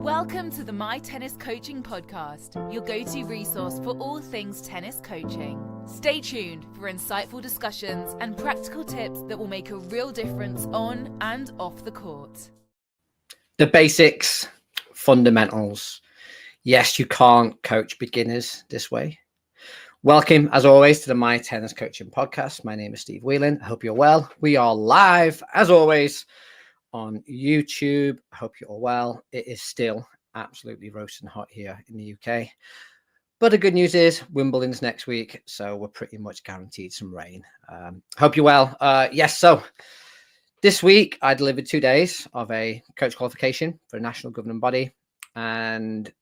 Welcome to the My Tennis Coaching Podcast, your go-to resource for all things tennis coaching. Stay tuned for insightful discussions and practical tips that will make a real difference on and off the court. The basics, fundamentals. Yes, you can't coach beginners this way. Welcome, as always, to the My Tennis Coaching Podcast. My name is Steve Whelan. I hope you're well. We are live, as always, on YouTube. I hope you're all well. It is still absolutely roasting hot here in the UK. But the good news is Wimbledon's next week, so we're pretty much guaranteed some rain. Hope you're well. Yes, so this week I delivered 2 days of a coach qualification for a national governing body. And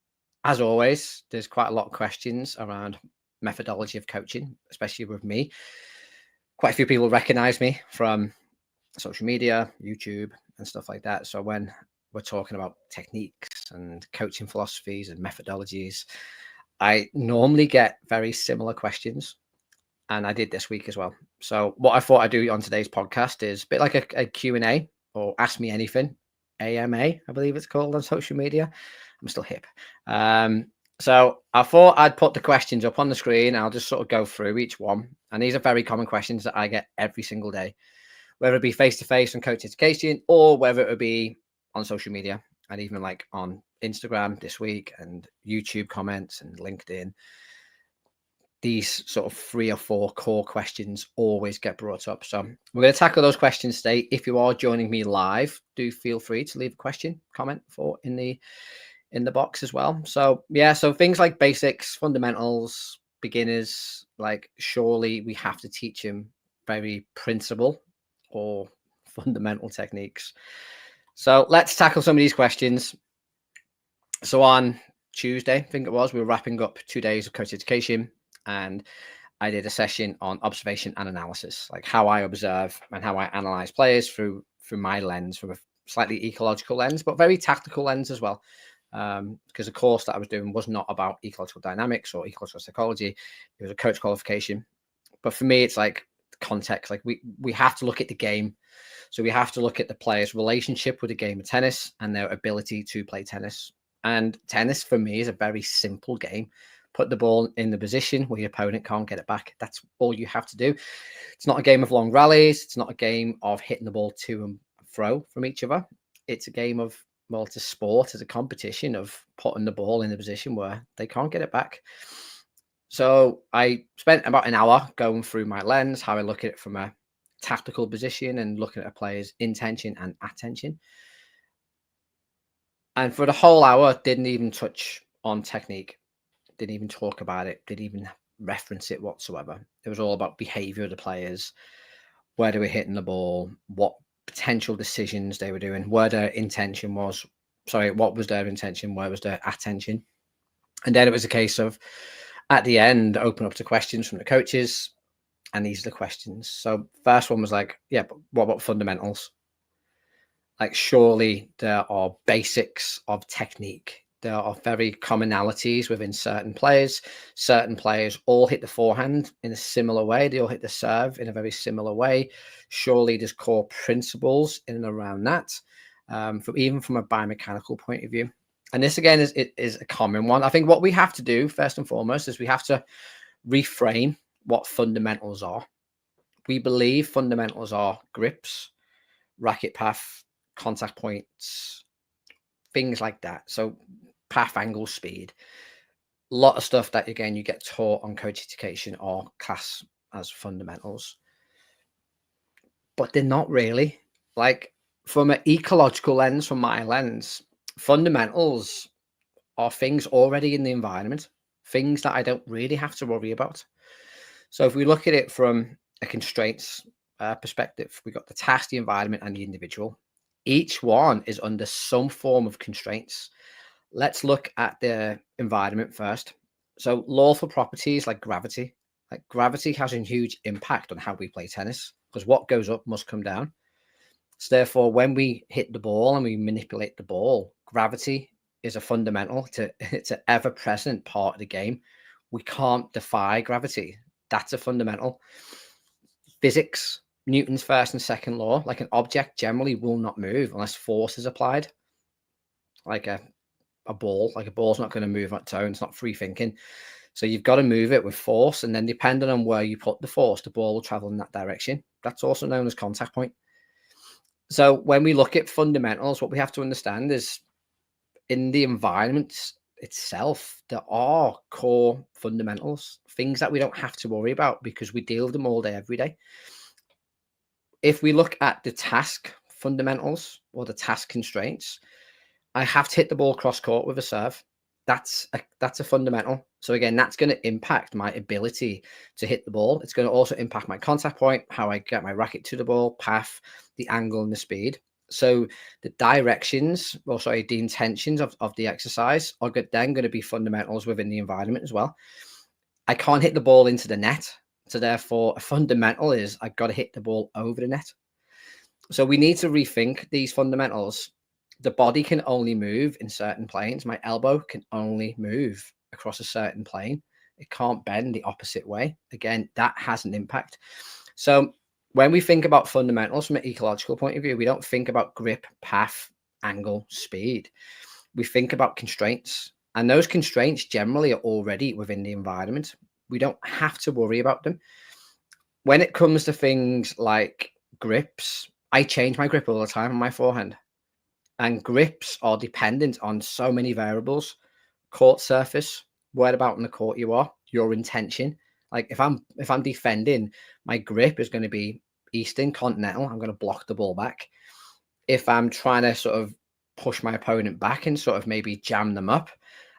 as always, there's quite a lot of questions around methodology of coaching, especially with me. Quite a few people recognize me from social media, YouTube, and stuff like that. So when we're talking about techniques and coaching philosophies and methodologies, I normally get very similar questions, and I did this week as well. So what I thought I'd do on today's podcast is a bit like a Q&A, or Ask Me Anything, AMA, I believe it's called on social media. I'm still hip. So I thought I'd put the questions up on the screen. I'll just sort of go through each one. And these are very common questions that I get every single day, whether it be face-to-face on coach education or whether it would be on social media and even like on Instagram this week and YouTube comments and LinkedIn. These sort of 3 or 4 core questions always get brought up. So we're going to tackle those questions today. If you are joining me live, do feel free to leave a question, comment in the box as well. So yeah, so things like basics, fundamentals, beginners, like surely we have to teach them very principle or fundamental techniques. So let's tackle some of these questions. So on Tuesday, I think it was, we were wrapping up 2 days of coach education, and I did a session on observation and analysis, like how I observe and how I analyze players through my lens, from a slightly ecological lens, but very tactical lens as well. Because the course that I was doing was not about ecological dynamics or ecological psychology. It was a coach qualification. But for me, it's like context. Like we have to look at the game. So we have to look at the player's relationship with the game of tennis and their ability to play tennis. And tennis for me is a very simple game. Put the ball in the position where your opponent can't get it back. That's all you have to do. It's not a game of long rallies. It's not a game of hitting the ball to and fro from each other. It's a game of, well, it's a sport, it's a competition of putting the ball in the position where they can't get it back. So I spent about an hour going through my lens, how I look at it from a tactical position and looking at a player's intention and attention. And for the whole hour, didn't even touch on technique, didn't even talk about it, didn't even reference it whatsoever. It was all about behavior of the players, where they were hitting the ball, what potential decisions they were doing, where their intention was. Sorry, what was their intention? Where was their attention? And then it was a case of, at the end, open up to questions from the coaches. And these are the questions. So first one was like, yeah, but what about fundamentals? Like, surely there are basics of technique. There are very commonalities within certain players. Certain players all hit the forehand in a similar way. They all hit the serve in a very similar way. Surely there's core principles in and around that, even from a biomechanical point of view. And this, again, is a common one. I think what we have to do, first and foremost, is we have to reframe what fundamentals are. We believe fundamentals are grips, racket path, contact points, things like that. So path, angle, speed, a lot of stuff that, again, you get taught on coach education or class as fundamentals, but they're not really. Like, from an ecological lens, from my lens, fundamentals are things already in the environment, things that I don't really have to worry about. So if we look at it from a constraints perspective, we've got the task, the environment, and the individual. Each one is under some form of constraints. Let's look at the environment first. So lawful properties like gravity has a huge impact on how we play tennis, because what goes up must come down. So therefore, when we hit the ball and we manipulate the ball, gravity is a fundamental. It's an ever-present part of the game. We can't defy gravity. That's a fundamental. Physics, Newton's first and second law, like an object generally will not move unless force is applied. Like a a ball. Like a ball's not going to move on its own. It's not free thinking. So you've got to move it with force. And then depending on where you put the force, the ball will travel in that direction. That's also known as contact point. So when we look at fundamentals, what we have to understand is in the environment itself, there are core fundamentals, things that we don't have to worry about because we deal with them all day, every day. If we look at the task fundamentals or the task constraints, I have to hit the ball cross court with a serve. That's a fundamental. So again, that's going to impact my ability to hit the ball. It's going to also impact my contact point, how I get my racket to the ball, path, the angle, and the speed. So the directions, or sorry, the intentions of the exercise are then going to be fundamentals within the environment as well. I can't hit the ball into the net. So therefore, a fundamental is I've got to hit the ball over the net. So we need to rethink these fundamentals. The body can only move in certain planes. My elbow can only move across a certain plane. It can't bend the opposite way. Again, that has an impact. So when we think about fundamentals from an ecological point of view, we don't think about grip, path, angle, speed. We think about constraints. And those constraints generally are already within the environment. We don't have to worry about them. When it comes to things like grips, I change my grip all the time on my forehand. And grips are dependent on so many variables: court surface, where about in the court you are, your intention. Like if I'm defending, my grip is going to be Eastern continental. I'm going to block the ball back. If I'm trying to sort of push my opponent back and sort of maybe jam them up,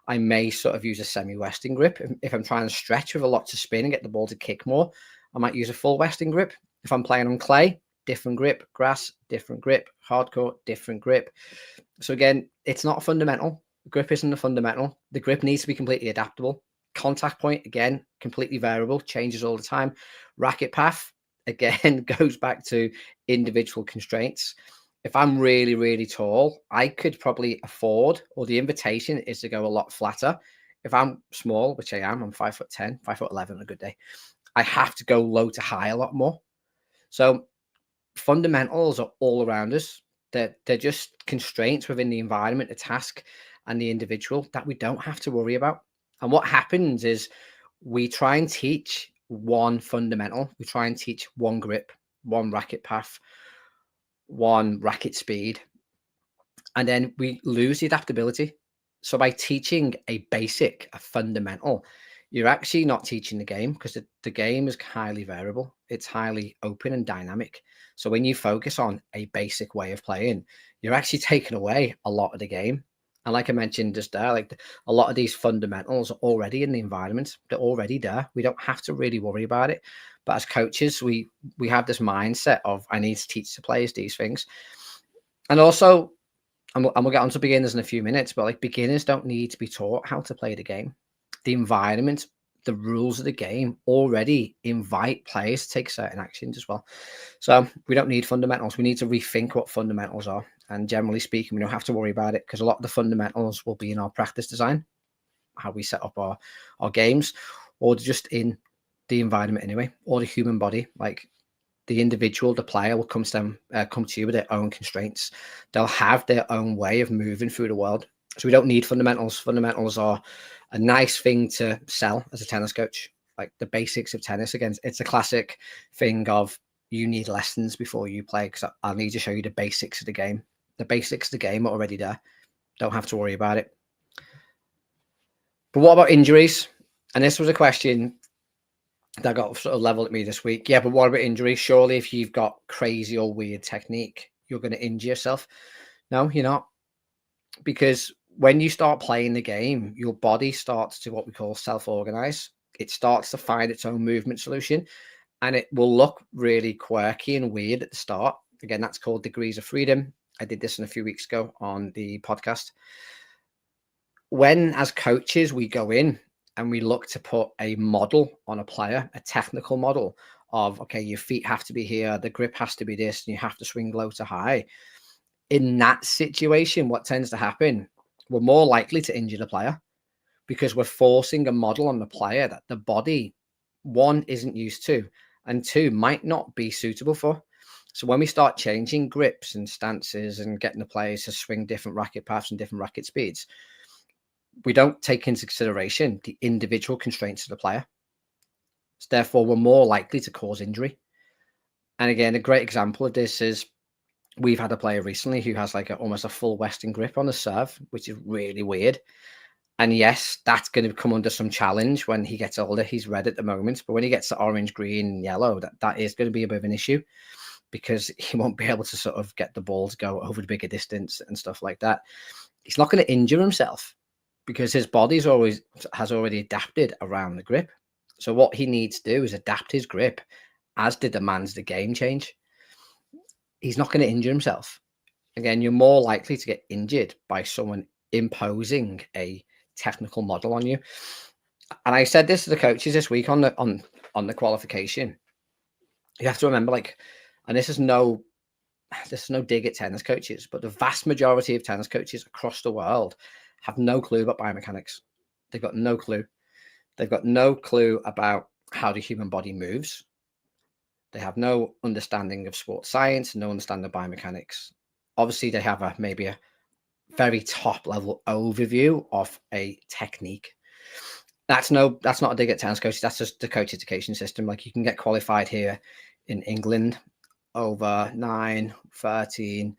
I may sort of use a semi-Western grip. If I'm trying to stretch with a lot to spin and get the ball to kick more, I might use a full Western grip. If I'm playing on clay, different grip. Grass, different grip. Hardcourt, different grip. So again, it's not a fundamental. The grip isn't a fundamental. The grip needs to be completely adaptable. Contact point, again, completely variable, changes all the time. Racket path, again, goes back to individual constraints. If I'm really, really tall, I could probably afford, or the invitation is to go a lot flatter. If I'm small, which I am, I'm 5'10", 5'11" on a good day, I have to go low to high a lot more. So fundamentals are all around us. They're just constraints within the environment, the task, and the individual that we don't have to worry about. And what happens is we try and teach one fundamental. We try and teach one grip, one racket path, one racket speed, and then we lose the adaptability. So by teaching a basic, a fundamental, you're actually not teaching the game, because the game is highly variable. It's highly open and dynamic. So when you focus on a basic way of playing, you're actually taking away a lot of the game. And like I mentioned just there, like a lot of these fundamentals are already in the environment. They're already there. We don't have to really worry about it. But as coaches, we have this mindset of, I need to teach the players these things. And also, and we'll get on to beginners in a few minutes, but like beginners don't need to be taught how to play the game. The environment, the rules of the game already invite players to take certain actions as well. So we don't need fundamentals. We need to rethink what fundamentals are. And generally speaking, we don't have to worry about it, because a lot of the fundamentals will be in our practice design, how we set up our games, or just in the environment anyway, or the human body. Like the individual, the player will come to you with their own constraints. They'll have their own way of moving through the world. So we don't need fundamentals. Fundamentals are a nice thing to sell as a tennis coach, like the basics of tennis. Again, it's a classic thing of, you need lessons before you play, because I'll need to show you the basics of the game. The basics of the game are already there. Don't have to worry about it. But what about injuries? And this was a question that got sort of leveled at me this week. Yeah, but what about injuries? Surely if you've got crazy or weird technique, you're going to injure yourself. No, you're not. Because when you start playing the game, your body starts to what we call self-organize. It starts to find its own movement solution, and it will look really quirky and weird at the start. Again, that's called degrees of freedom. I did this a few weeks ago on the podcast. When, as coaches, we go in and we look to put a model on a player, a technical model of, okay, your feet have to be here, the grip has to be this, and you have to swing low to high. In that situation, what tends to happen, we're more likely to injure the player, because we're forcing a model on the player that the body, one, isn't used to, and two, might not be suitable for. So when we start changing grips and stances and getting the players to swing different racket paths and different racket speeds, we don't take into consideration the individual constraints of the player. So therefore, we're more likely to cause injury. And again, a great example of this is we've had a player recently who has like almost a full Western grip on the serve, which is really weird. And yes, that's going to come under some challenge when he gets older. He's red at the moment, but when he gets to orange, green, and yellow, that is going to be a bit of an issue, because he won't be able to sort of get the ball to go over the bigger distance and stuff like that. He's not going to injure himself because his body's has already adapted around the grip. So what he needs to do is adapt his grip as the demands the game change. He's not going to injure himself. Again, you're more likely to get injured by someone imposing a technical model on you. And I said this to the coaches this week on the qualification. You have to remember, like, and this is no dig at tennis coaches, but the vast majority of tennis coaches across the world have no clue about biomechanics. They've got no clue. They've got no clue about how the human body moves. They have no understanding of sports science, no understanding of biomechanics. Obviously, they have maybe a very top level overview of a technique. That's not a dig at tennis coaches. That's just the coach education system. Like, you can get qualified here in England over 9, 13,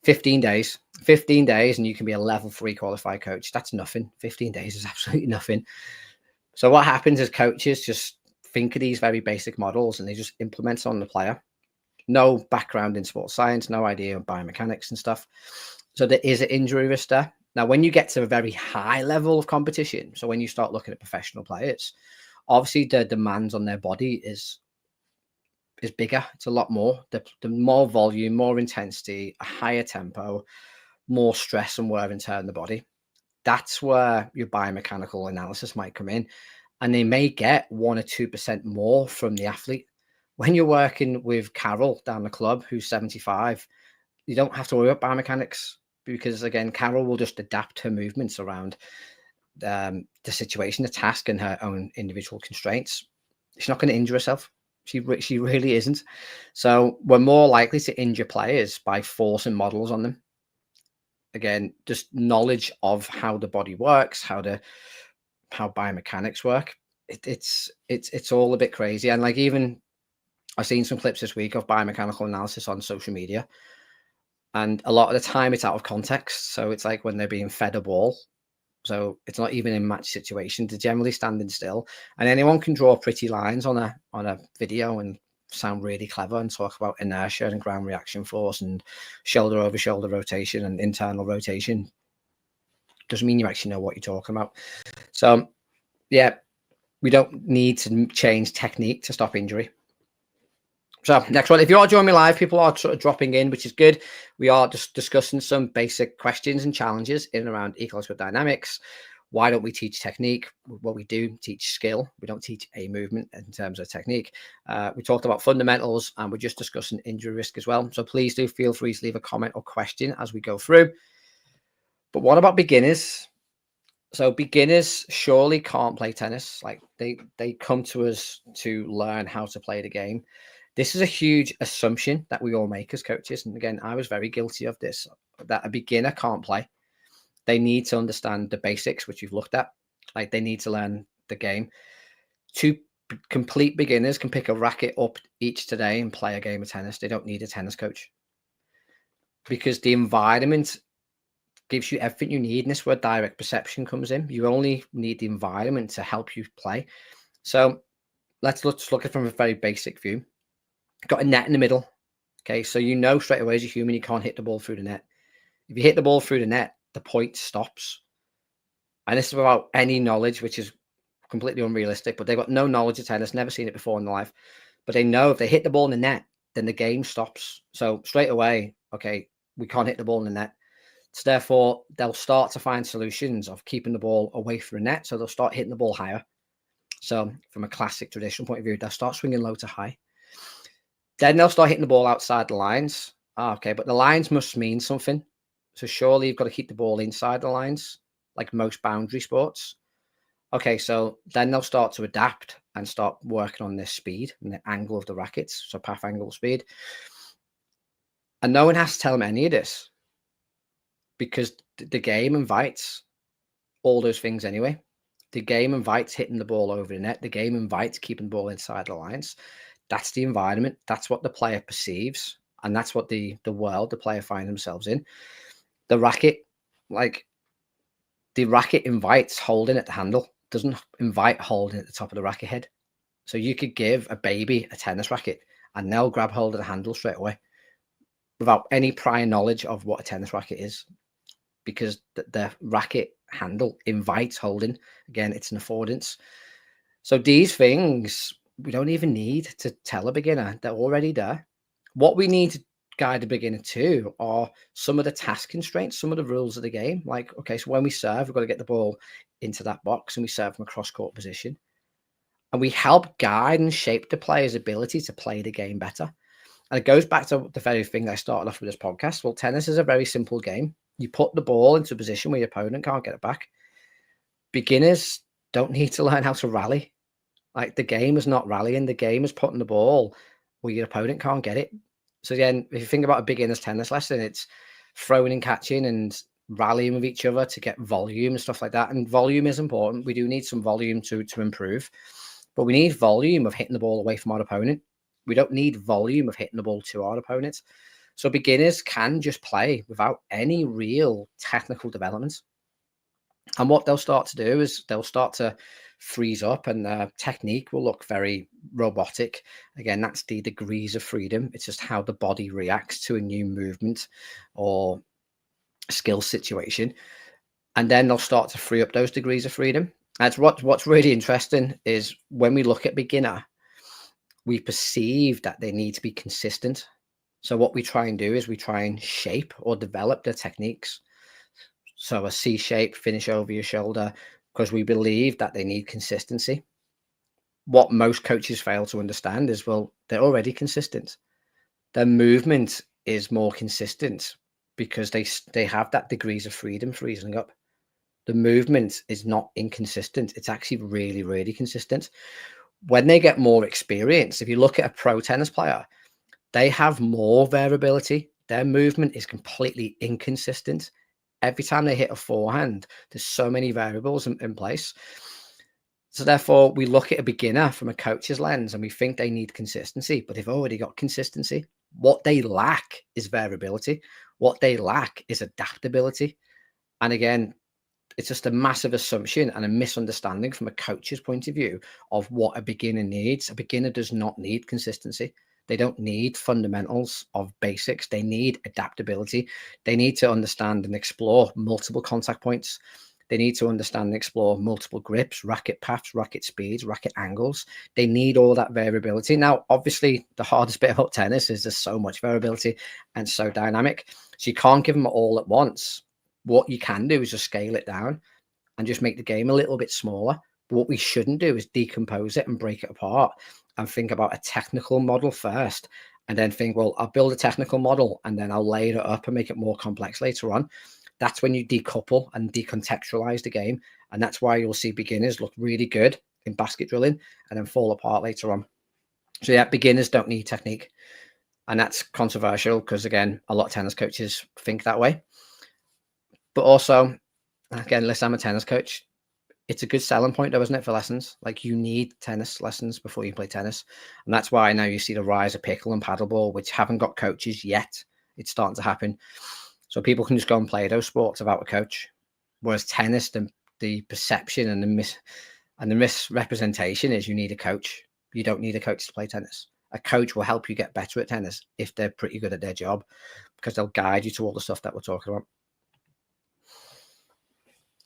15 days. 15 days, and you can be a level 3 qualified coach. That's nothing. 15 days is absolutely nothing. So what happens is coaches just think of these very basic models and they just implement it on the player. No background in sports science, no idea of biomechanics and stuff. So there is an injury risk there. Now, when you get to a very high level of competition, so when you start looking at professional players, obviously the demands on their body is bigger. It's a lot more. The more volume, more intensity, a higher tempo, more stress and wear and tear in the body. That's where your biomechanical analysis might come in. And they may get 1 or 2% more from the athlete. When you're working with Carol down the club, who's 75, you don't have to worry about biomechanics, because again, Carol will just adapt her movements around the situation, the task, and her own individual constraints. She's not going to injure herself. She really isn't. So we're more likely to injure players by forcing models on them. Again, just knowledge of how the body works, how biomechanics work. It's all a bit crazy. And like, even I've seen some clips this week of biomechanical analysis on social media, and a lot of the time it's out of context. So it's like when they're being fed a ball. So it's not even in match situation. They're generally standing still, and anyone can draw pretty lines on a video and sound really clever and talk about inertia and ground reaction force and shoulder over shoulder rotation and internal rotation. Doesn't mean you actually know what you're talking about. So yeah, we don't need to change technique to stop injury. So next one, if you are joining me live, people are sort of dropping in, which is good. We are just discussing some basic questions and challenges in and around ecological dynamics. Why don't we teach technique? Well, we do teach skill. We don't teach a movement in terms of technique. We talked about fundamentals, and we're just discussing injury risk as well. So please do feel free to leave a comment or question as we go through. But what about beginners? So beginners surely can't play tennis. Like, they come to us to learn how to play the game. This is a huge assumption that we all make as coaches. And again, I was very guilty of this, that a beginner can't play. They need to understand the basics, which we've looked at. Like, they need to learn the game. Two complete beginners can pick a racket up each today and play a game of tennis. They don't need a tennis coach, because the environment gives you everything you need. And this is where direct perception comes in. You only need the environment to help you play. So let's look at it from a very basic view. Got a net in the middle. Okay, so you know straight away as a human, you can't hit the ball through the net. If you hit the ball through the net, the point stops. And this is without any knowledge, which is completely unrealistic, but they've got no knowledge of tennis, never seen it before in their life. But they know if they hit the ball in the net, then the game stops. So straight away, okay, we can't hit the ball in the net. So therefore, they'll start to find solutions of keeping the ball away from the net. So they'll start hitting the ball higher. So from a classic traditional point of view, they'll start swinging low to high. Then they'll start hitting the ball outside the lines. Okay, but the lines must mean something. So surely you've got to keep the ball inside the lines, like most boundary sports. Okay, so then they'll start to adapt and start working on their speed and the angle of the rackets, so path, angle, speed. And no one has to tell them any of this, because the game invites. all those things anyway. The game invites hitting the ball over the net. The game invites keeping the ball inside the lines. That's the environment. That's what the player perceives. And that's what the world, the player find themselves in. The racket, the racket invites holding at the handle, doesn't invite holding at the top of the racket head. So you could give a baby a tennis racket and they'll grab hold of the handle straight away without any prior knowledge of what a tennis racket is, because the racket handle invites holding. Again, it's an affordance. So these things we don't even need to tell a beginner. They're already there. What we need to guide a beginner to are some of the task constraints, some of the rules of the game. Like, okay, so when we serve, we've got to get the ball into that box and we serve from a cross-court position. And we help guide and shape the player's ability to play the game better. And it goes back to the very thing I started off with this podcast. Well, tennis is a very simple game. You put the ball into a position where your opponent can't get it back. Beginners don't need to learn how to rally. Like, the game is not rallying. The game is putting the ball where your opponent can't get it. So again, if you think about a beginner's tennis lesson, it's throwing and catching and rallying with each other to get volume and stuff like that. And volume is important. We do need some volume to improve, but we need volume of hitting the ball away from our opponent. We don't need volume of hitting the ball to our opponents. So beginners can just play without any real technical development. And what they'll start to do is they'll start to freeze up and the technique will look very robotic. Again, that's the degrees of freedom. It's just how the body reacts to a new movement or skill situation. And then they'll start to free up those degrees of freedom. That's what's really interesting is when we look at beginner, we perceive that they need to be consistent. So what we try and do is we try and shape or develop their techniques. So a C shape, finish over your shoulder, because we believe that they need consistency. What most coaches fail to understand is, well, they're already consistent. Their movement is more consistent because they have that degrees of freedom freezing up. The movement is not inconsistent. It's actually really, really consistent. When they get more experience, if you look at a pro tennis player, they have more variability. Their movement is completely inconsistent. Every time they hit a forehand, there's so many variables in place. So therefore, we look at a beginner from a coach's lens and we think they need consistency, but they've already got consistency. What they lack is variability. What they lack is adaptability. And again, it's just a massive assumption and a misunderstanding from a coach's point of view of what a beginner needs. A beginner does not need consistency. They don't need fundamentals of basics. They need adaptability. They need to understand and explore multiple contact points. They need to understand and explore multiple grips, racket paths, racket speeds, racket angles. They need all that variability. Now, obviously, the hardest bit about tennis is there's so much variability and so dynamic. So you can't give them all at once. What you can do is just scale it down and just make the game a little bit smaller. But what we shouldn't do is decompose it and break it apart and think about a technical model first and then think, well, I'll build a technical model and then I'll layer it up and make it more complex later on. That's when you decouple and decontextualize the game. And that's why you'll see beginners look really good in basket drilling and then fall apart later on. So yeah, beginners don't need technique. And that's controversial because, again, a lot of tennis coaches think that way. But also, again, listen, I'm a tennis coach. It's a good selling point, though, isn't it, for lessons? Like, you need tennis lessons before you play tennis. And that's why now you see the rise of pickle and paddleball, which haven't got coaches yet. It's starting to happen. So people can just go and play those sports without a coach. Whereas tennis, the perception and the misrepresentation is you need a coach. You don't need a coach to play tennis. A coach will help you get better at tennis if they're pretty good at their job, because they'll guide you to all the stuff that we're talking about.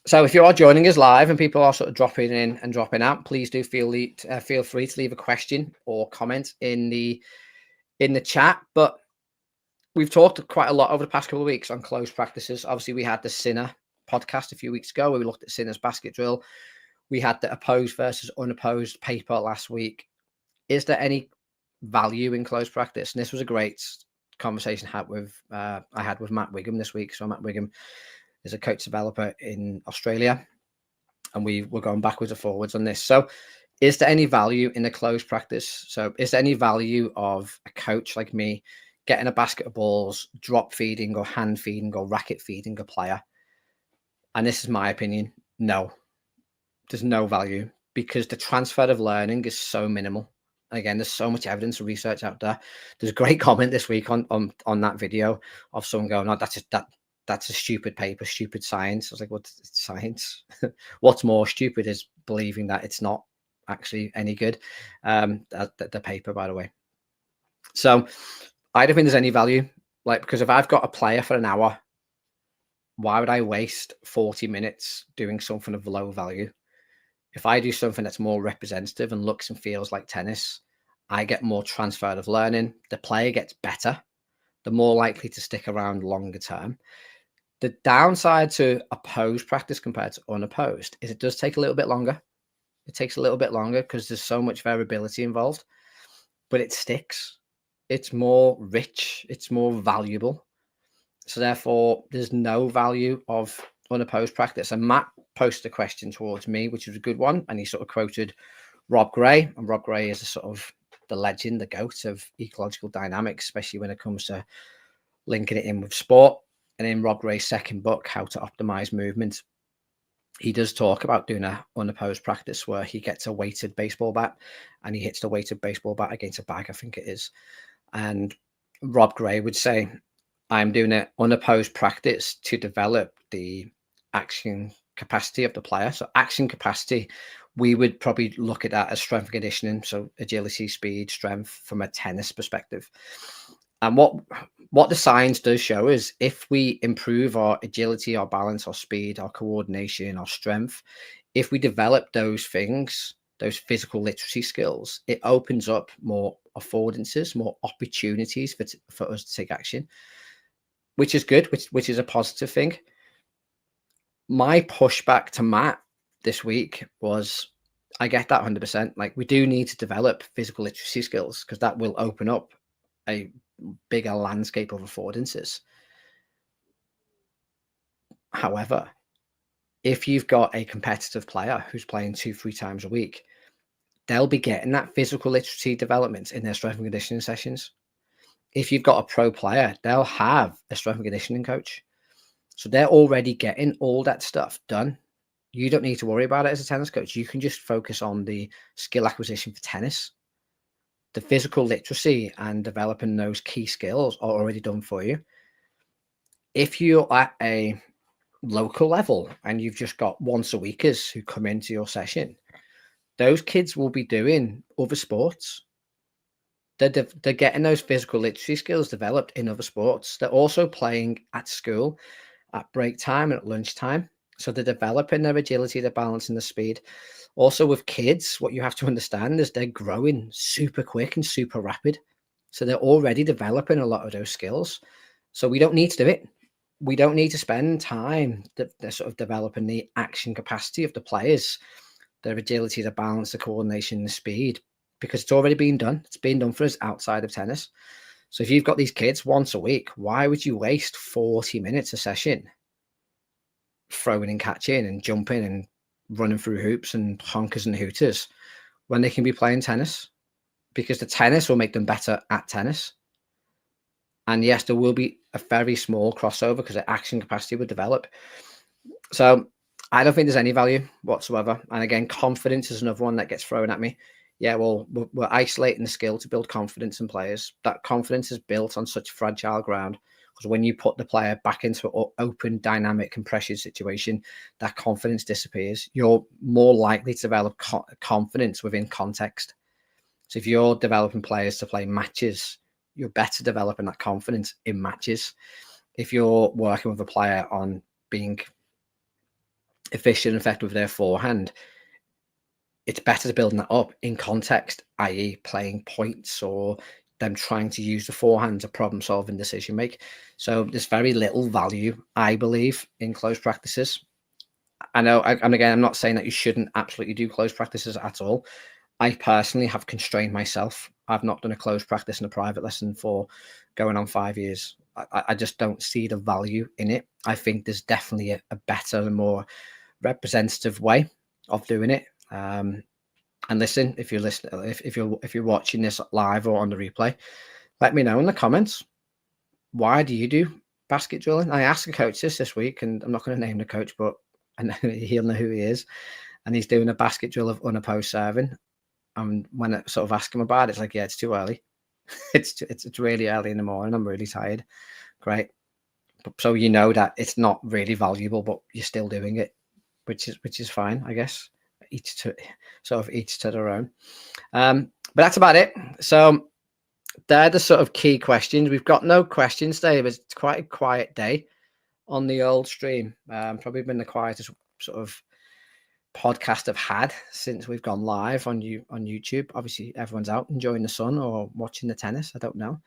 So if you are joining us live and people are sort of dropping in and dropping out, please do feel free to leave a question or comment in the chat. But we've talked quite a lot over the past couple of weeks on closed practices. Obviously, we had the Sinner podcast a few weeks ago where we looked at Sinner's basket drill. We had the opposed versus unopposed paper last week. Is there any value in closed practice? And this was a great conversation I had with Matt Wiggum this week. So Matt Wiggum is a coach developer in Australia, and we were going backwards and forwards on this. So is there any value in a closed practice? So is there any value of a coach like me getting a basket of balls, drop feeding or hand feeding or racket feeding a player? And this is my opinion. No, there's no value because the transfer of learning is so minimal. Again, there's so much evidence and research out there. There's a great comment this week on that video of someone going, "Oh, that's a stupid paper, stupid science." I was like, "What's science?" What's more stupid is believing that it's not actually any good. The paper, by the way. So I don't think there's any value, like, because if I've got a player for an hour, why would I waste 40 minutes doing something of low value? If I do something that's more representative and looks and feels like tennis, I get more transfer of learning. The player gets better. They're more likely to stick around longer term. The downside to opposed practice compared to unopposed is it does take a little bit longer. It takes a little bit longer because there's so much variability involved, but it sticks. It's more rich. It's more valuable. So therefore, there's no value of unopposed practice. And Matt posted a question towards me, which was a good one. And he sort of quoted Rob Gray. And Rob Gray is a sort of the legend, the goat of ecological dynamics, especially when it comes to linking it in with sport. And in Rob Gray's second book, How to Optimize Movement, he does talk about doing a unopposed practice where he gets a weighted baseball bat and he hits the weighted baseball bat against a bag, I think it is. And Rob Gray would say, I'm doing an unopposed practice to develop the action capacity of the player. So action capacity, we would probably look at that as strength and conditioning. So agility, speed, strength from a tennis perspective. And what the science does show is if we improve our agility, our balance, our speed, our coordination, our strength, if we develop those things, those physical literacy skills, it opens up more affordances, more opportunities for us to take action, which is good, which is a positive thing. My pushback to Matt this week was, I get that 100%. Like, we do need to develop physical literacy skills because that will open up a bigger landscape of affordances. However, if you've got a competitive player who's playing 2-3 times a week, they'll be getting that physical literacy development in their strength and conditioning sessions. If you've got a pro player, they'll have a strength and conditioning coach. So they're already getting all that stuff done. You don't need to worry about it as a tennis coach. You can just focus on the skill acquisition for tennis. The physical literacy and developing those key skills are already done for you. If you're at a local level and you've just got once a weekers who come into your session, those kids will be doing other sports. They're getting those physical literacy skills developed in other sports. They're also playing at school, at break time and at lunchtime. So they're developing their agility, their balance, and the speed. Also with kids, what you have to understand is they're growing super quick and super rapid. So they're already developing a lot of those skills. So we don't need to do it. We don't need to spend time they're sort of developing the action capacity of the players, their agility, the balance, the coordination, the speed, because it's already been done. It's been done for us outside of tennis. So if you've got these kids once a week, why would you waste 40 minutes a session throwing and catching and jumping and running through hoops and honkers and hooters when they can be playing tennis? Because the tennis will make them better at tennis. And yes, there will be a very small crossover because the action capacity will develop. So I don't think there's any value whatsoever. And again, confidence is another one that gets thrown at me. Yeah, well, we're isolating the skill to build confidence in players. That confidence is built on such fragile ground because when you put the player back into an open, dynamic, and pressured situation, that confidence disappears. You're more likely to develop confidence within context. So if you're developing players to play matches, you're better developing that confidence in matches. If you're working with a player on being efficient and effective with their forehand, it's better to building that up in context, i.e. playing points or them trying to use the forehand to problem solve and decision make. So there's very little value, I believe, in close practices. I know, and again, I'm not saying that you shouldn't absolutely do close practices at all. I personally have constrained myself. I've not done a close practice in a private lesson for going on 5 years. I just don't see the value in it. I think there's definitely a better and more representative way of doing it. And listen, if you're listening, if you're watching this live or on the replay, let me know in the comments. Why do you do basket drilling? I asked a coach this week, and I'm not going to name the coach, but and he'll know who he is. And he's doing a basket drill of unopposed serving. And when I sort of ask him about it, it's like, yeah, it's too early. It's really early in the morning. I'm really tired. Great. So you know that it's not really valuable, but you're still doing it, which is fine, I guess. Each to their own. But that's about it. So they're the sort of key questions. We've got no questions today, but it's quite a quiet day on the old stream. Probably been the quietest sort of podcast I've had since we've gone live on YouTube. Obviously, everyone's out enjoying the sun or watching the tennis. I don't know.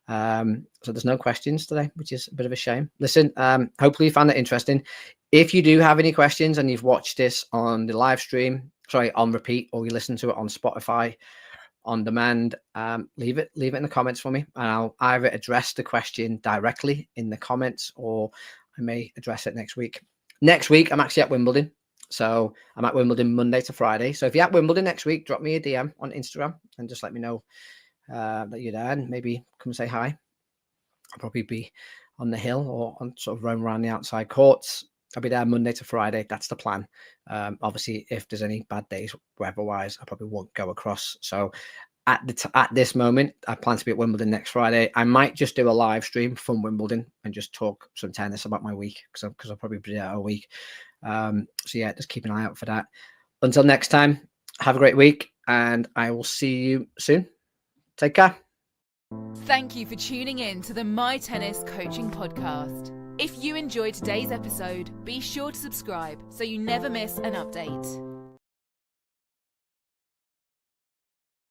So there's no questions today, which is a bit of a shame. Listen, hopefully you found it interesting. If you do have any questions and you've watched this on the live stream, on repeat, or you listen to it on Spotify on demand, leave it in the comments for me, and I'll either address the question directly in the comments, or I may address it next week. Next week, I'm actually at Wimbledon. So I'm at Wimbledon Monday to Friday. So if you're at Wimbledon next week, drop me a DM on Instagram and just let me know that you're there, and maybe come say hi. I'll probably be on the hill or on sort of roam around the outside courts. I'll be there Monday to Friday. That's the plan. Obviously, if there's any bad days weather-wise, I probably won't go across. So at this moment, I plan to be at Wimbledon next Friday. I might just do a live stream from Wimbledon and just talk some tennis about my week, because I'll probably be there all week. So yeah, just keep an eye out for that. Until next time, have a great week, and I will see you soon. Take care. Thank you for tuning in to the My Tennis Coaching Podcast. If you enjoyed today's episode, be sure to subscribe so you never miss an update.